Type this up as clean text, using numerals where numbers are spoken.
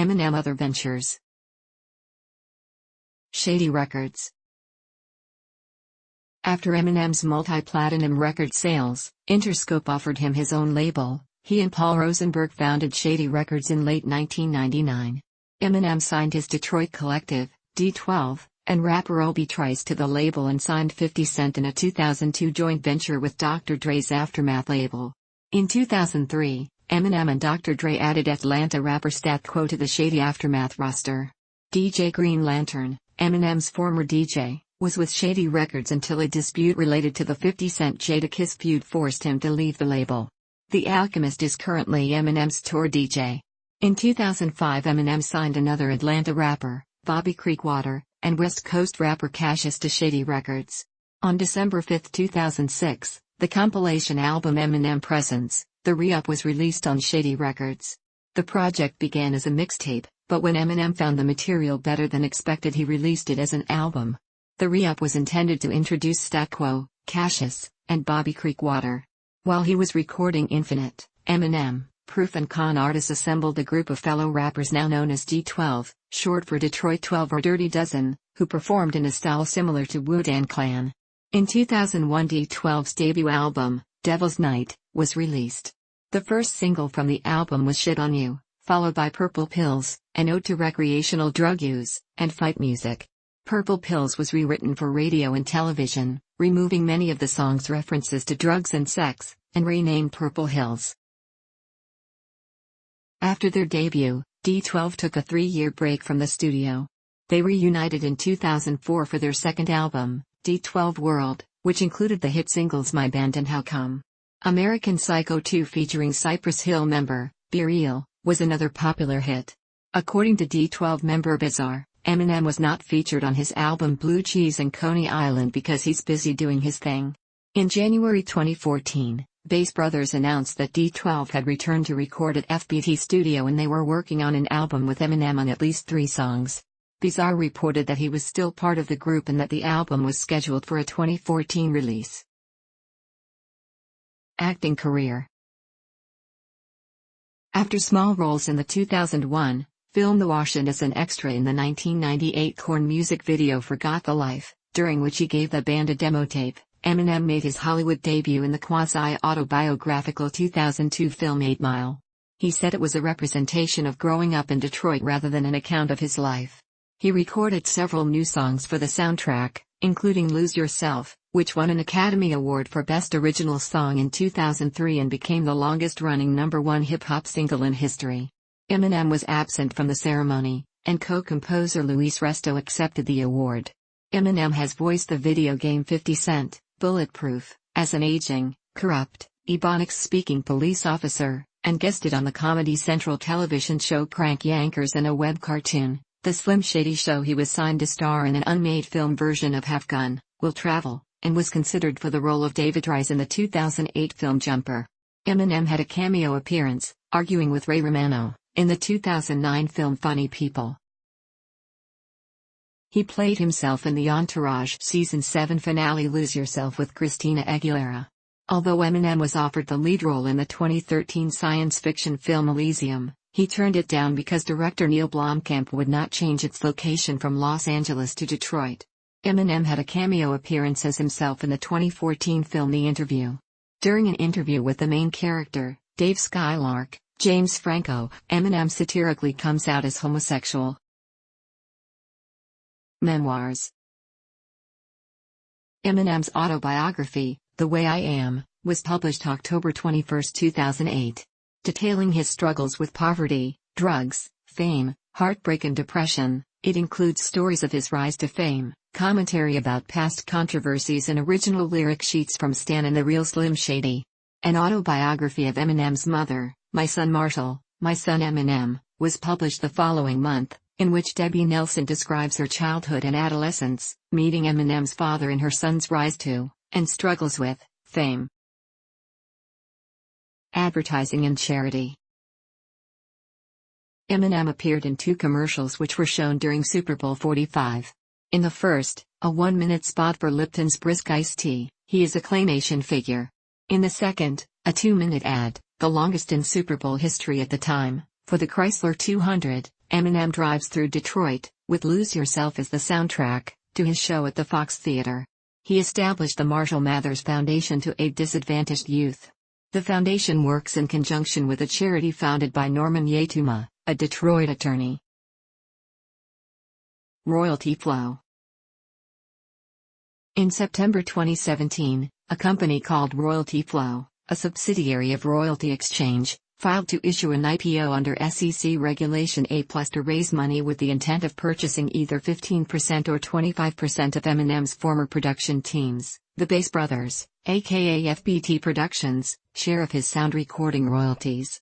Eminem other ventures. Shady Records. After Eminem's multi-platinum record sales, Interscope offered him his own label. He and Paul Rosenberg founded Shady Records in late 1999. Eminem signed his Detroit collective, D12, and rapper Obi Trice to the label and signed 50 Cent in a 2002 joint venture with Dr. Dre's Aftermath label. In 2003, Eminem and Dr. Dre added Atlanta rapper Stat Quo to the Shady Aftermath roster. DJ Green Lantern, Eminem's former DJ, was with Shady Records until a dispute related to the 50 Cent Jadakiss feud forced him to leave the label. The Alchemist is currently Eminem's tour DJ. In 2005, Eminem signed another Atlanta rapper, Bobby Creekwater, and West Coast rapper Cassius to Shady Records. On December 5, 2006, the compilation album Eminem Presents, The Re-Up was released on Shady Records. The project began as a mixtape, but when Eminem found the material better than expected, he released it as an album. The Re-Up was intended to introduce Stat Quo, Cassius, and Bobby Creekwater. While he was recording Infinite, Eminem, Proof and Con Artists assembled a group of fellow rappers now known as D12, short for Detroit 12 or Dirty Dozen, who performed in a style similar to Wu-Tang Clan. In 2001, D12's debut album, Devil's Night, was released. The first single from the album was Shit on You, followed by Purple Pills, an ode to recreational drug use, and fight music. Purple Pills was rewritten for radio and television, removing many of the song's references to drugs and sex, and renamed Purple Hills. After their debut, D12 took a 3-year break from the studio. They reunited in 2004 for their second album, D12 World, which included the hit singles My Band and How Come. American Psycho 2 featuring Cypress Hill member, Be Real, was another popular hit. According to D12 member Bizarre, Eminem was not featured on his album Blue Cheese and Coney Island because he's busy doing his thing. In January 2014, Bass Brothers announced that D12 had returned to record at FBT Studio and they were working on an album with Eminem on at least 3 songs. Bizarre reported that he was still part of the group and that the album was scheduled for a 2014 release. Acting career. After small roles in the 2001 film The Wash and as an extra in the 1998 Korn music video for Got the Life, during which he gave the band a demo tape, Eminem made his Hollywood debut in the quasi-autobiographical 2002 film 8 Mile. He said it was a representation of growing up in Detroit rather than an account of his life. He recorded several new songs for the soundtrack, including Lose Yourself, which won an Academy Award for Best Original Song in 2003 and became the longest-running #1 hip-hop single in history. Eminem was absent from the ceremony, and co-composer Luis Resto accepted the award. Eminem has voiced the video game 50 Cent, Bulletproof, as an aging, corrupt, Ebonics-speaking police officer, and guested on the Comedy Central television show Prank Yankers and a web cartoon, The Slim Shady Show. He was signed to star in an unmade film version of Half Gun, Will Travel, and was considered for the role of David Rice in the 2008 film Jumper. Eminem had a cameo appearance, arguing with Ray Romano, in the 2009 film Funny People. He played himself in the Entourage Season 7 finale Lose Yourself with Christina Aguilera. Although Eminem was offered the lead role in the 2013 science fiction film Elysium, he turned it down because director Neil Blomkamp would not change its location from Los Angeles to Detroit. Eminem had a cameo appearance as himself in the 2014 film The Interview. During an interview with the main character, Dave Skylark, James Franco, Eminem satirically comes out as homosexual. Memoirs. Eminem's autobiography, The Way I Am, was published October 21, 2008. Detailing his struggles with poverty, drugs, fame, heartbreak and depression, it includes stories of his rise to fame, commentary about past controversies and original lyric sheets from Stan and the Real Slim Shady. An autobiography of Eminem's mother, My Son Marshall, My Son Eminem, was published the following month, in which Debbie Nelson describes her childhood and adolescence, meeting Eminem's father in her son's rise to, and struggles with, fame. Advertising and charity. Eminem appeared in 2 commercials which were shown during Super Bowl 45. In the first, a 1-minute spot for Lipton's Brisk Iced Tea, he is a claymation figure. In the second, a 2-minute ad, the longest in Super Bowl history at the time, for the Chrysler 200, Eminem drives through Detroit, with Lose Yourself as the soundtrack, to his show at the Fox Theater. He established the Marshall Mathers Foundation to aid disadvantaged youth. The foundation works in conjunction with a charity founded by Norman Yatuma, a Detroit attorney. Royalty flow. In September 2017, a company called Royalty Flow, a subsidiary of Royalty Exchange, filed to issue an IPO under SEC Regulation A+ to raise money with the intent of purchasing either 15% or 25% of Eminem's former production teams, the Bass Brothers, aka FBT Productions, share of his sound recording royalties.